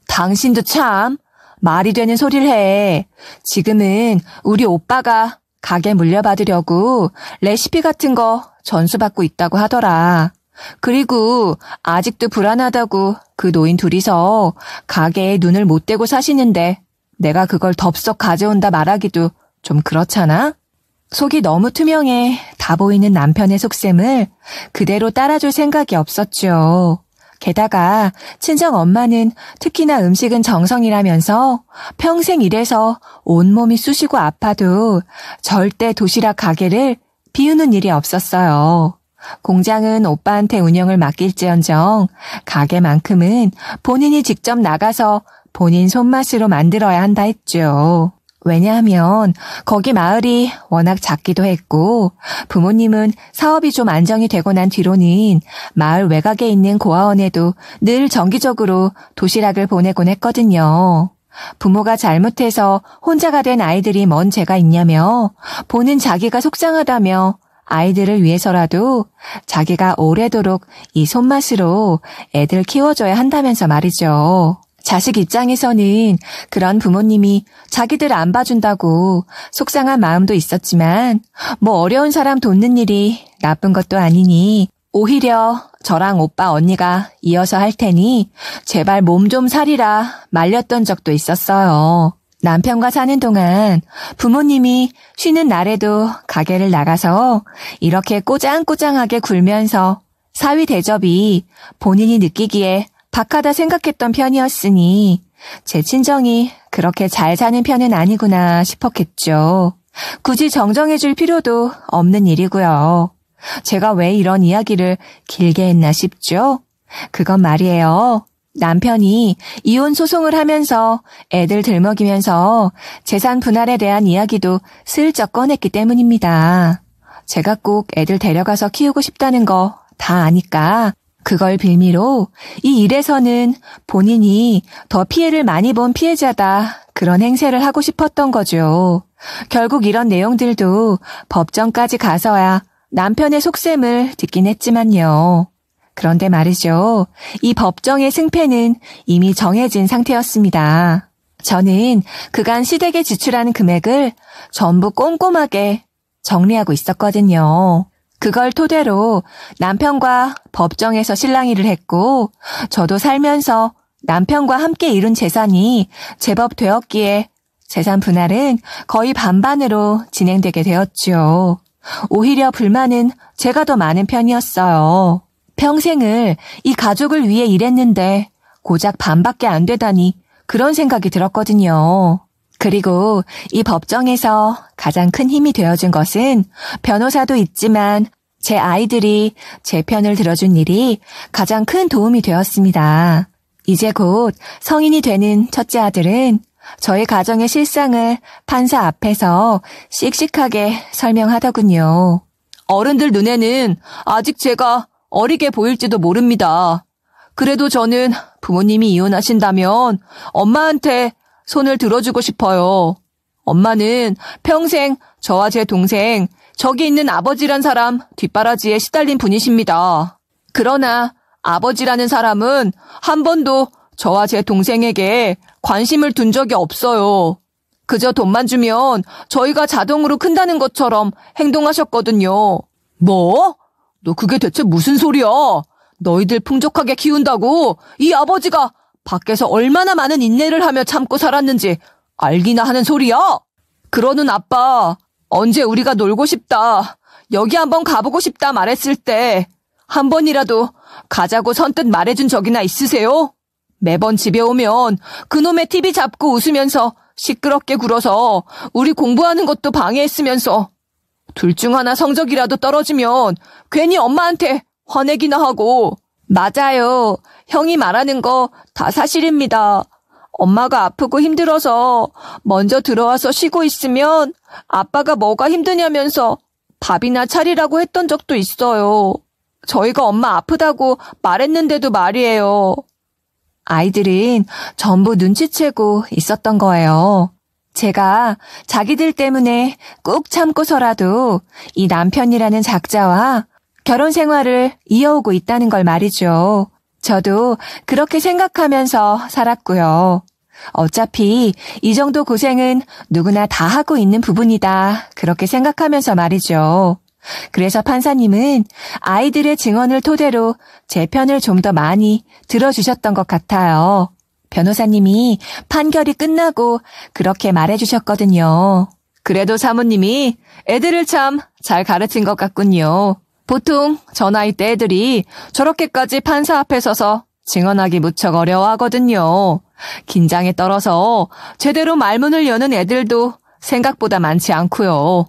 당신도 참 말이 되는 소리를 해. 지금은 우리 오빠가 가게 물려받으려고 레시피 같은 거 전수받고 있다고 하더라. 그리고 아직도 불안하다고 그 노인 둘이서 가게에 눈을 못 떼고 사시는데 내가 그걸 덥석 가져온다 말하기도 좀 그렇잖아? 속이 너무 투명해 다 보이는 남편의 속셈을 그대로 따라줄 생각이 없었죠. 게다가 친정 엄마는 특히나 음식은 정성이라면서 평생 일해서 온몸이 쑤시고 아파도 절대 도시락 가게를 비우는 일이 없었어요. 공장은 오빠한테 운영을 맡길지언정 가게만큼은 본인이 직접 나가서 본인 손맛으로 만들어야 한다 했죠. 왜냐하면 거기 마을이 워낙 작기도 했고 부모님은 사업이 좀 안정이 되고 난 뒤로는 마을 외곽에 있는 고아원에도 늘 정기적으로 도시락을 보내곤 했거든요. 부모가 잘못해서 혼자가 된 아이들이 뭔 죄가 있냐며 보는 자기가 속상하다며 아이들을 위해서라도 자기가 오래도록 이 손맛으로 애들 키워줘야 한다면서 말이죠. 자식 입장에서는 그런 부모님이 자기들 안 봐준다고 속상한 마음도 있었지만 뭐 어려운 사람 돕는 일이 나쁜 것도 아니니 오히려 저랑 오빠 언니가 이어서 할 테니 제발 몸 좀 사리라 말렸던 적도 있었어요. 남편과 사는 동안 부모님이 쉬는 날에도 가게를 나가서 이렇게 꼬장꼬장하게 굴면서 사위 대접이 본인이 느끼기에 박하다 생각했던 편이었으니 제 친정이 그렇게 잘 사는 편은 아니구나 싶었겠죠. 굳이 정정해줄 필요도 없는 일이고요. 제가 왜 이런 이야기를 길게 했나 싶죠? 그건 말이에요. 남편이 이혼 소송을 하면서 애들 들먹이면서 재산 분할에 대한 이야기도 슬쩍 꺼냈기 때문입니다. 제가 꼭 애들 데려가서 키우고 싶다는 거 다 아니까 그걸 빌미로 이 일에서는 본인이 더 피해를 많이 본 피해자다 그런 행세를 하고 싶었던 거죠. 결국 이런 내용들도 법정까지 가서야 남편의 속셈을 듣긴 했지만요. 그런데 말이죠. 이 법정의 승패는 이미 정해진 상태였습니다. 저는 그간 시댁에 지출하는 금액을 전부 꼼꼼하게 정리하고 있었거든요. 그걸 토대로 남편과 법정에서 실랑이를 했고 저도 살면서 남편과 함께 이룬 재산이 제법 되었기에 재산 분할은 거의 반반으로 진행되게 되었죠. 오히려 불만은 제가 더 많은 편이었어요. 평생을 이 가족을 위해 일했는데 고작 반밖에 안 되다니 그런 생각이 들었거든요. 그리고 이 법정에서 가장 큰 힘이 되어준 것은 변호사도 있지만 제 아이들이 제 편을 들어준 일이 가장 큰 도움이 되었습니다. 이제 곧 성인이 되는 첫째 아들은 저희 가정의 실상을 판사 앞에서 씩씩하게 설명하더군요. 어른들 눈에는 아직 제가 어리게 보일지도 모릅니다. 그래도 저는 부모님이 이혼하신다면 엄마한테 손을 들어주고 싶어요. 엄마는 평생 저와 제 동생, 저기 있는 아버지란 사람 뒷바라지에 시달린 분이십니다. 그러나 아버지라는 사람은 한 번도 저와 제 동생에게 관심을 둔 적이 없어요. 그저 돈만 주면 저희가 자동으로 큰다는 것처럼 행동하셨거든요. 뭐? 너 그게 대체 무슨 소리야? 너희들 풍족하게 키운다고 이 아버지가 밖에서 얼마나 많은 인내를 하며 참고 살았는지 알기나 하는 소리야? 그러는 아빠, 언제 우리가 놀고 싶다, 여기 한번 가보고 싶다 말했을 때 한 번이라도 가자고 선뜻 말해준 적이나 있으세요? 매번 집에 오면 그놈의 TV 잡고 웃으면서 시끄럽게 굴어서 우리 공부하는 것도 방해했으면서 둘 중 하나 성적이라도 떨어지면 괜히 엄마한테 화내기나 하고. 맞아요. 형이 말하는 거 다 사실입니다. 엄마가 아프고 힘들어서 먼저 들어와서 쉬고 있으면 아빠가 뭐가 힘드냐면서 밥이나 차리라고 했던 적도 있어요. 저희가 엄마 아프다고 말했는데도 말이에요. 아이들은 전부 눈치채고 있었던 거예요. 제가 자기들 때문에 꾹 참고서라도 이 남편이라는 작자와 결혼 생활을 이어오고 있다는 걸 말이죠. 저도 그렇게 생각하면서 살았고요. 어차피 이 정도 고생은 누구나 다 하고 있는 부분이다. 그렇게 생각하면서 말이죠. 그래서 판사님은 아이들의 증언을 토대로 제 편을 좀 더 많이 들어주셨던 것 같아요. 변호사님이 판결이 끝나고 그렇게 말해주셨거든요. 그래도 사모님이 애들을 참 잘 가르친 것 같군요. 보통 저 나이 때 애들이 저렇게까지 판사 앞에 서서 증언하기 무척 어려워하거든요. 긴장에 떨어서 제대로 말문을 여는 애들도 생각보다 많지 않고요.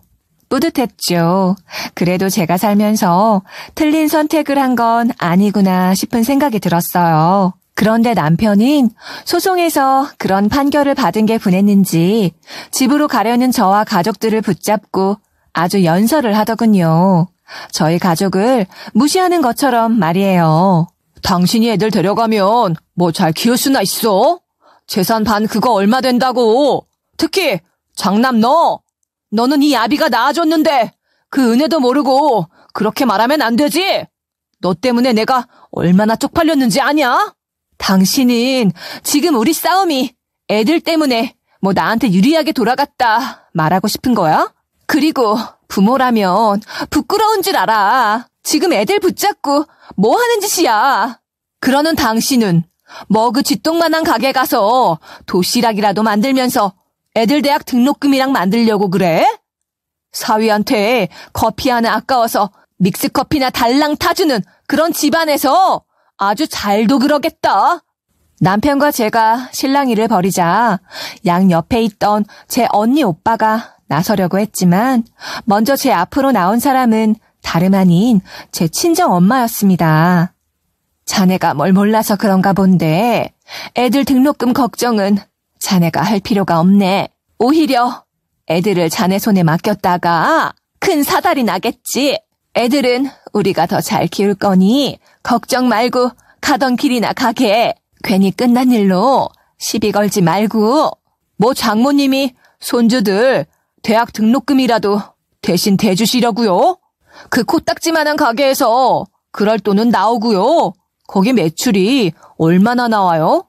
뿌듯했죠. 그래도 제가 살면서 틀린 선택을 한 건 아니구나 싶은 생각이 들었어요. 그런데 남편은 소송에서 그런 판결을 받은 게 분했는지 집으로 가려는 저와 가족들을 붙잡고 아주 연설을 하더군요. 저희 가족을 무시하는 것처럼 말이에요. 당신이 애들 데려가면 뭐 잘 키울 수나 있어? 재산 반 그거 얼마 된다고? 특히 장남 너는 이 아비가 낳아줬는데 그 은혜도 모르고 그렇게 말하면 안 되지? 너 때문에 내가 얼마나 쪽팔렸는지 아냐? 당신은 지금 우리 싸움이 애들 때문에 뭐 나한테 유리하게 돌아갔다 말하고 싶은 거야? 그리고 부모라면 부끄러운 줄 알아. 지금 애들 붙잡고 뭐 하는 짓이야? 그러는 당신은 뭐 그 쥐똥만한 가게 가서 도시락이라도 만들면서 애들 대학 등록금이랑 만들려고 그래? 사위한테 커피 하나 아까워서 믹스커피나 달랑 타주는 그런 집안에서 아주 잘도 그러겠다. 남편과 제가 실랑이를 벌이자 양 옆에 있던 제 언니 오빠가 나서려고 했지만 먼저 제 앞으로 나온 사람은 다름 아닌 제 친정 엄마였습니다. 자네가 뭘 몰라서 그런가 본데 애들 등록금 걱정은 자네가 할 필요가 없네. 오히려 애들을 자네 손에 맡겼다가 큰 사달이 나겠지. 애들은 우리가 더 잘 키울 거니 걱정 말고 가던 길이나 가게. 괜히 끝난 일로 시비 걸지 말고. 뭐 장모님이 손주들 대학 등록금이라도 대신 대주시려고요? 그 코딱지만한 가게에서 그럴 돈은 나오고요. 거기 매출이 얼마나 나와요?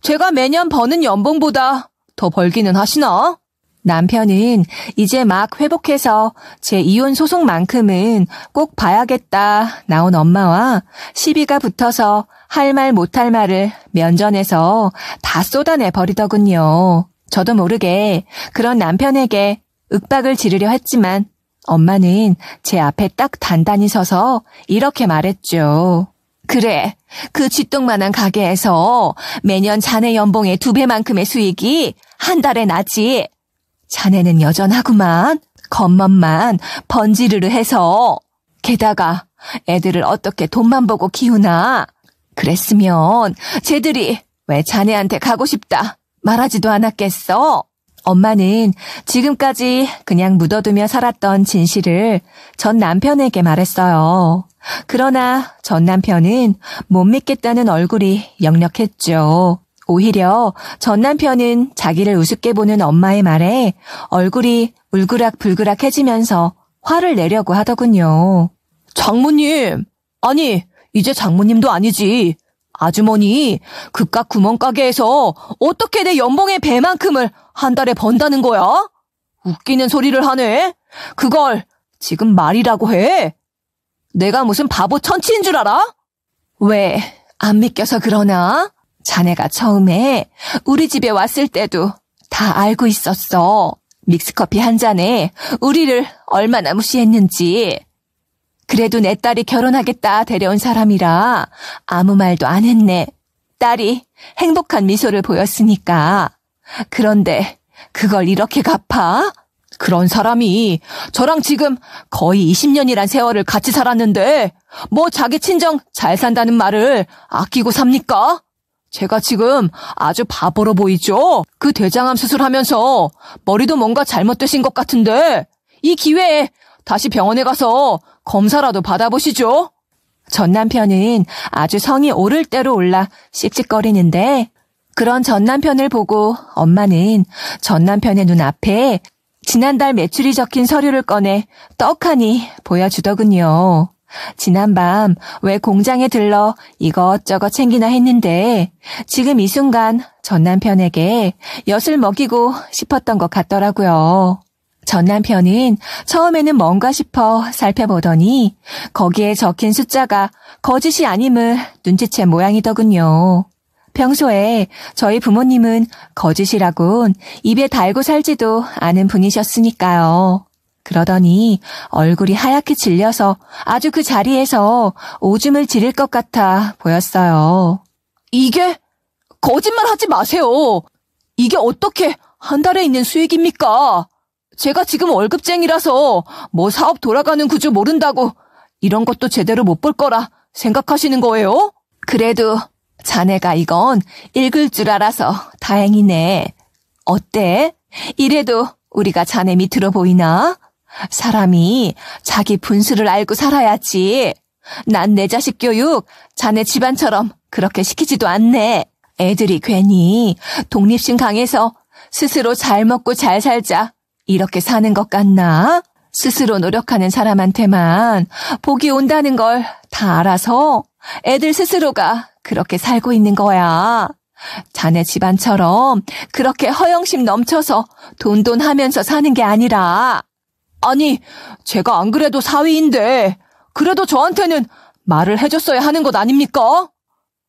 제가 매년 버는 연봉보다 더 벌기는 하시나? 남편은 이제 막 회복해서 제 이혼 소송만큼은 꼭 봐야겠다 나온 엄마와 시비가 붙어서 할 말 못할 말을 면전에서 다 쏟아내 버리더군요. 저도 모르게 그런 남편에게 윽박을 지르려 했지만 엄마는 제 앞에 딱 단단히 서서 이렇게 말했죠. 그래, 그 쥐똥만한 가게에서 매년 자네 연봉의 2배만큼의 수익이 한 달에 나지. 자네는 여전하구만. 겉멋만 번지르르 해서. 게다가 애들을 어떻게 돈만 보고 키우나. 그랬으면 쟤들이 왜 자네한테 가고 싶다 말하지도 않았겠어. 엄마는 지금까지 그냥 묻어두며 살았던 진실을 전 남편에게 말했어요. 그러나 전 남편은 못 믿겠다는 얼굴이 역력했죠. 오히려 전 남편은 자기를 우습게 보는 엄마의 말에 얼굴이 울그락불그락해지면서 화를 내려고 하더군요. 장모님, 아니 이제 장모님도 아니지. 아주머니, 그깟 구멍가게에서 어떻게 내 연봉의 배만큼을 한 달에 번다는 거야? 웃기는 소리를 하네. 그걸 지금 말이라고 해. 내가 무슨 바보 천치인 줄 알아? 왜 안 믿겨서 그러나? 자네가 처음에 우리 집에 왔을 때도 다 알고 있었어. 믹스커피 한 잔에 우리를 얼마나 무시했는지. 그래도 내 딸이 결혼하겠다 데려온 사람이라 아무 말도 안 했네. 딸이 행복한 미소를 보였으니까. 그런데 그걸 이렇게 갚아? 그런 사람이 저랑 지금 거의 20년이란 세월을 같이 살았는데 뭐 자기 친정 잘 산다는 말을 아끼고 삽니까? 제가 지금 아주 바보로 보이죠? 그 대장암 수술하면서 머리도 뭔가 잘못되신 것 같은데 이 기회에 다시 병원에 가서 검사라도 받아보시죠. 전 남편은 아주 성이 오를 대로 올라 씩씩거리는데 그런 전 남편을 보고 엄마는 전 남편의 눈앞에 지난달 매출이 적힌 서류를 꺼내 떡하니 보여주더군요. 지난밤 왜 공장에 들러 이것저것 챙기나 했는데 지금 이 순간 전 남편에게 엿을 먹이고 싶었던 것 같더라고요. 전 남편은 처음에는 뭔가 싶어 살펴보더니 거기에 적힌 숫자가 거짓이 아님을 눈치챈 모양이더군요. 평소에 저희 부모님은 거짓이라곤 입에 달고 살지도 않은 분이셨으니까요. 그러더니 얼굴이 하얗게 질려서 아주 그 자리에서 오줌을 지릴 것 같아 보였어요. 이게 거짓말 하지 마세요. 이게 어떻게 한 달에 있는 수익입니까? 제가 지금 월급쟁이라서 뭐 사업 돌아가는 구조 모른다고 이런 것도 제대로 못 볼 거라 생각하시는 거예요? 그래도 자네가 이건 읽을 줄 알아서 다행이네. 어때? 이래도 우리가 자네 밑으로 보이나? 사람이 자기 분수를 알고 살아야지. 난 내 자식 교육 자네 집안처럼 그렇게 시키지도 않네. 애들이 괜히 독립심 강해서 스스로 잘 먹고 잘 살자 이렇게 사는 것 같나? 스스로 노력하는 사람한테만 복이 온다는 걸 다 알아서 애들 스스로가 그렇게 살고 있는 거야. 자네 집안처럼 그렇게 허영심 넘쳐서 돈돈하면서 사는 게 아니라. 아니, 제가 안 그래도 사위인데 그래도 저한테는 말을 해줬어야 하는 것 아닙니까?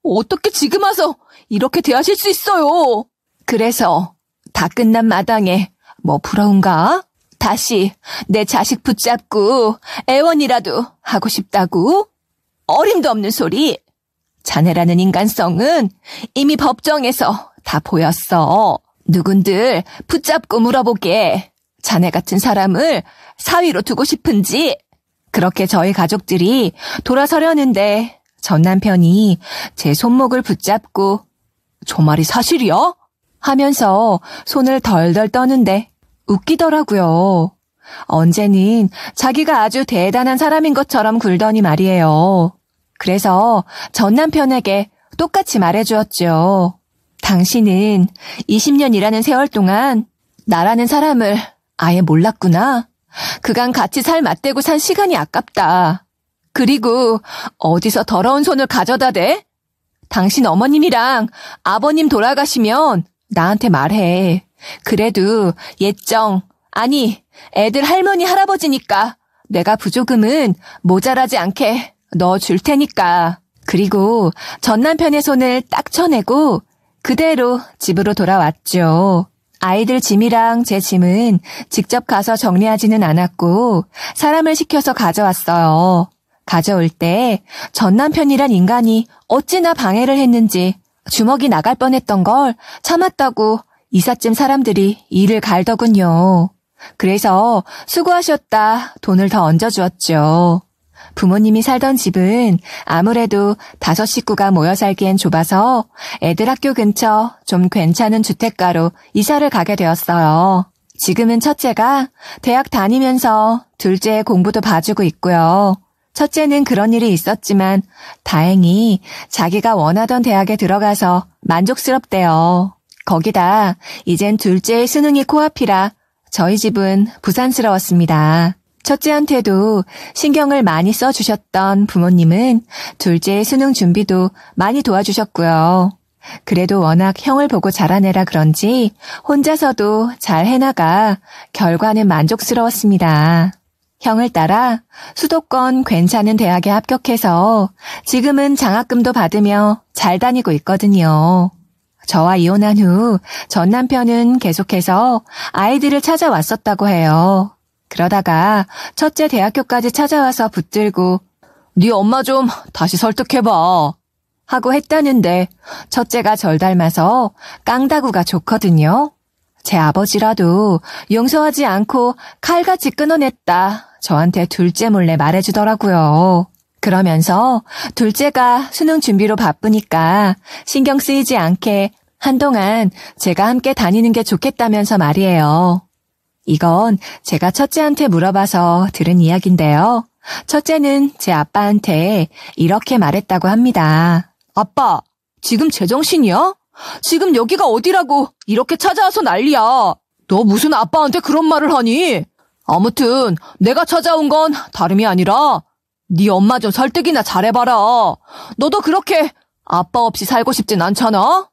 어떻게 지금 와서 이렇게 대하실 수 있어요? 그래서 다 끝난 마당에 뭐 부러운가? 다시 내 자식 붙잡고 애원이라도 하고 싶다고? 어림도 없는 소리. 자네라는 인간성은 이미 법정에서 다 보였어. 누군들 붙잡고 물어보게. 자네 같은 사람을 사위로 두고 싶은지. 그렇게 저희 가족들이 돌아서려는데 전 남편이 제 손목을 붙잡고 저 말이 사실이야? 하면서 손을 덜덜 떠는데 웃기더라고요. 언제는 자기가 아주 대단한 사람인 것처럼 굴더니 말이에요. 그래서 전 남편에게 똑같이 말해주었죠. 당신은 20년 일하는 세월 동안 나라는 사람을 아예 몰랐구나. 그간 같이 살 맞대고 산 시간이 아깝다. 그리고 어디서 더러운 손을 가져다 대? 당신 어머님이랑 아버님 돌아가시면 나한테 말해. 그래도 예정, 아니 애들 할머니 할아버지니까 내가 부조금은 모자라지 않게 넣어줄 테니까. 그리고 전 남편의 손을 딱 쳐내고 그대로 집으로 돌아왔죠. 아이들 짐이랑 제 짐은 직접 가서 정리하지는 않았고 사람을 시켜서 가져왔어요. 가져올 때 전 남편이란 인간이 어찌나 방해를 했는지 주먹이 나갈 뻔했던 걸 참았다고 이삿짐 사람들이 이를 갈더군요. 그래서 수고하셨다 돈을 더 얹어주었죠. 부모님이 살던 집은 아무래도 5 식구가 모여 살기엔 좁아서 애들 학교 근처 좀 괜찮은 주택가로 이사를 가게 되었어요. 지금은 첫째가 대학 다니면서 둘째의 공부도 봐주고 있고요. 첫째는 그런 일이 있었지만 다행히 자기가 원하던 대학에 들어가서 만족스럽대요. 거기다 이젠 둘째의 수능이 코앞이라 저희 집은 부산스러웠습니다. 첫째한테도 신경을 많이 써주셨던 부모님은 둘째의 수능 준비도 많이 도와주셨고요. 그래도 워낙 형을 보고 자란 애라 그런지 혼자서도 잘 해나가 결과는 만족스러웠습니다. 형을 따라 수도권 괜찮은 대학에 합격해서 지금은 장학금도 받으며 잘 다니고 있거든요. 저와 이혼한 후 전 남편은 계속해서 아이들을 찾아왔었다고 해요. 그러다가 첫째 대학교까지 찾아와서 붙들고 네 엄마 좀 다시 설득해봐 하고 했다는데 첫째가 절 닮아서 깡다구가 좋거든요. 제 아버지라도 용서하지 않고 칼같이 끊어냈다. 저한테 둘째 몰래 말해주더라고요. 그러면서 둘째가 수능 준비로 바쁘니까 신경 쓰이지 않게 한동안 제가 함께 다니는 게 좋겠다면서 말이에요. 이건 제가 첫째한테 물어봐서 들은 이야기인데요. 첫째는 제 아빠한테 이렇게 말했다고 합니다. 아빠, 지금 제정신이야? 지금 여기가 어디라고 이렇게 찾아와서 난리야. 너 무슨 아빠한테 그런 말을 하니? 아무튼 내가 찾아온 건 다름이 아니라 네 엄마 좀 설득이나 잘해봐라. 너도 그렇게 아빠 없이 살고 싶진 않잖아?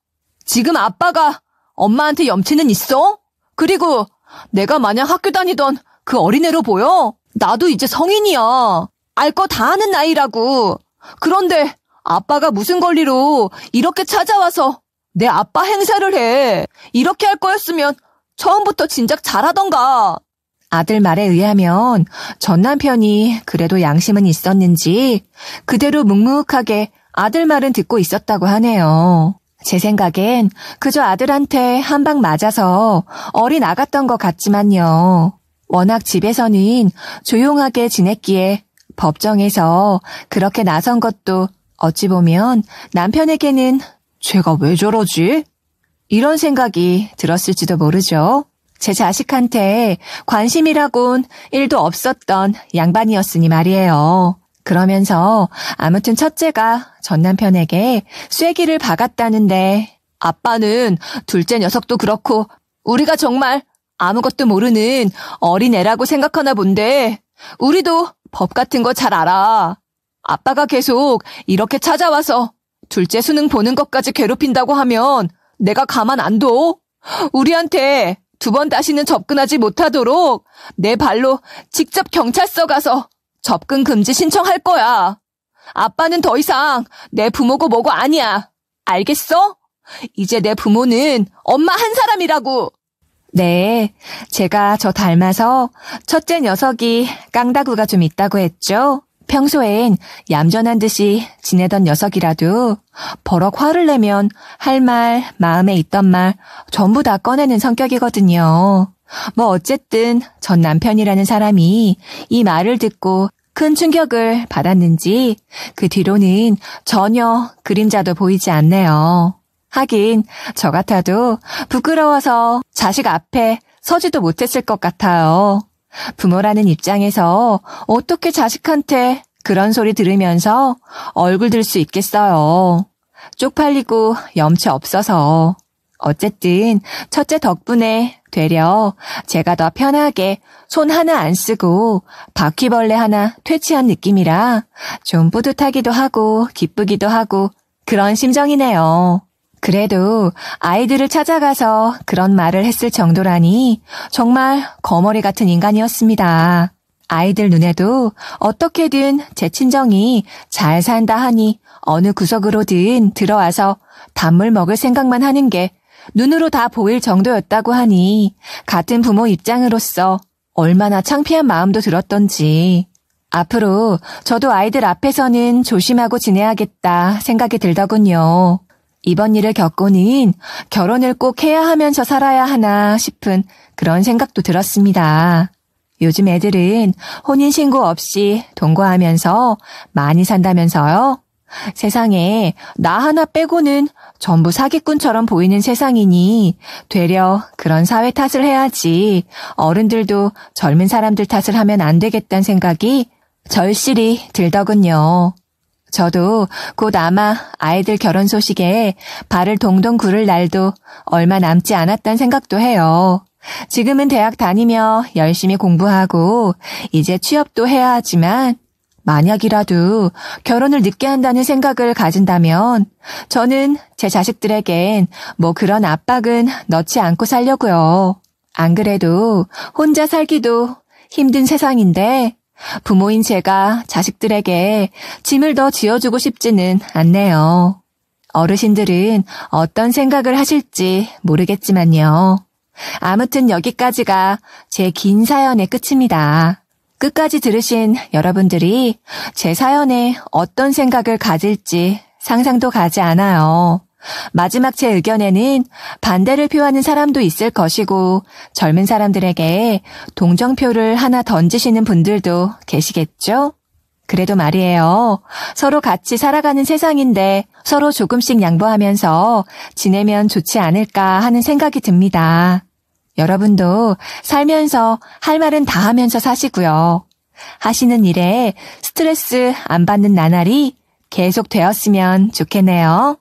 지금 아빠가 엄마한테 염치는 있어? 그리고 내가 마냥 학교 다니던 그 어린애로 보여? 나도 이제 성인이야. 알 거 다 아는 나이라고. 그런데 아빠가 무슨 권리로 이렇게 찾아와서 내 아빠 행세를 해. 이렇게 할 거였으면 처음부터 진작 잘하던가. 아들 말에 의하면 전 남편이 그래도 양심은 있었는지 그대로 묵묵하게 아들 말은 듣고 있었다고 하네요. 제 생각엔 그저 아들한테 한 방 맞아서 어리 나갔던 것 같지만요. 워낙 집에서는 조용하게 지냈기에 법정에서 그렇게 나선 것도 어찌 보면 남편에게는 쟤가 왜 저러지? 이런 생각이 들었을지도 모르죠. 제 자식한테 관심이라곤 1도 없었던 양반이었으니 말이에요. 그러면서 아무튼 첫째가 전 남편에게 쐐기를 박았다는데 아빠는 둘째 녀석도 그렇고 우리가 정말 아무것도 모르는 어린애라고 생각하나 본데 우리도 법 같은 거 잘 알아. 아빠가 계속 이렇게 찾아와서 둘째 수능 보는 것까지 괴롭힌다고 하면 내가 가만 안 둬. 우리한테 2번 다시는 접근하지 못하도록 내 발로 직접 경찰서 가서 접근 금지 신청할 거야. 아빠는 더 이상 내 부모고 뭐고 아니야. 알겠어? 이제 내 부모는 엄마 한 사람이라고. 네, 제가 저 닮아서 첫째 녀석이 깡다구가 좀 있다고 했죠. 평소엔 얌전한 듯이 지내던 녀석이라도 버럭 화를 내면 할 말, 마음에 있던 말 전부 다 꺼내는 성격이거든요. 뭐 어쨌든 전 남편이라는 사람이 이 말을 듣고 큰 충격을 받았는지 그 뒤로는 전혀 그림자도 보이지 않네요. 하긴 저 같아도 부끄러워서 자식 앞에 서지도 못했을 것 같아요. 부모라는 입장에서 어떻게 자식한테 그런 소리 들으면서 얼굴 들 수 있겠어요. 쪽팔리고 염치 없어서. 어쨌든 첫째 덕분에 되려 제가 더 편하게 손 하나 안 쓰고 바퀴벌레 하나 퇴치한 느낌이라 좀 뿌듯하기도 하고 기쁘기도 하고 그런 심정이네요. 그래도 아이들을 찾아가서 그런 말을 했을 정도라니 정말 거머리 같은 인간이었습니다. 아이들 눈에도 어떻게든 제 친정이 잘 산다 하니 어느 구석으로든 들어와서 단물 먹을 생각만 하는 게 눈으로 다 보일 정도였다고 하니 같은 부모 입장으로서 얼마나 창피한 마음도 들었던지. 앞으로 저도 아이들 앞에서는 조심하고 지내야겠다 생각이 들더군요. 이번 일을 겪고는 결혼을 꼭 해야 하면서 살아야 하나 싶은 그런 생각도 들었습니다. 요즘 애들은 혼인신고 없이 동거하면서 많이 산다면서요? 세상에 나 하나 빼고는 전부 사기꾼처럼 보이는 세상이니 되려 그런 사회 탓을 해야지 어른들도 젊은 사람들 탓을 하면 안 되겠다는 생각이 절실히 들더군요. 저도 곧 아마 아이들 결혼 소식에 발을 동동 구를 날도 얼마 남지 않았다는 생각도 해요. 지금은 대학 다니며 열심히 공부하고 이제 취업도 해야 하지만 만약이라도 결혼을 늦게 한다는 생각을 가진다면 저는 제 자식들에겐 뭐 그런 압박은 넣지 않고 살려고요. 안 그래도 혼자 살기도 힘든 세상인데 부모인 제가 자식들에게 짐을 더 지어주고 싶지는 않네요. 어르신들은 어떤 생각을 하실지 모르겠지만요. 아무튼 여기까지가 제 긴 사연의 끝입니다. 끝까지 들으신 여러분들이 제 사연에 어떤 생각을 가질지 상상도 가지 않아요. 마지막 제 의견에는 반대를 표하는 사람도 있을 것이고 젊은 사람들에게 동정표를 하나 던지시는 분들도 계시겠죠? 그래도 말이에요. 서로 같이 살아가는 세상인데 서로 조금씩 양보하면서 지내면 좋지 않을까 하는 생각이 듭니다. 여러분도 살면서 할 말은 다 하면서 사시고요. 하시는 일에 스트레스 안 받는 나날이 계속 되었으면 좋겠네요.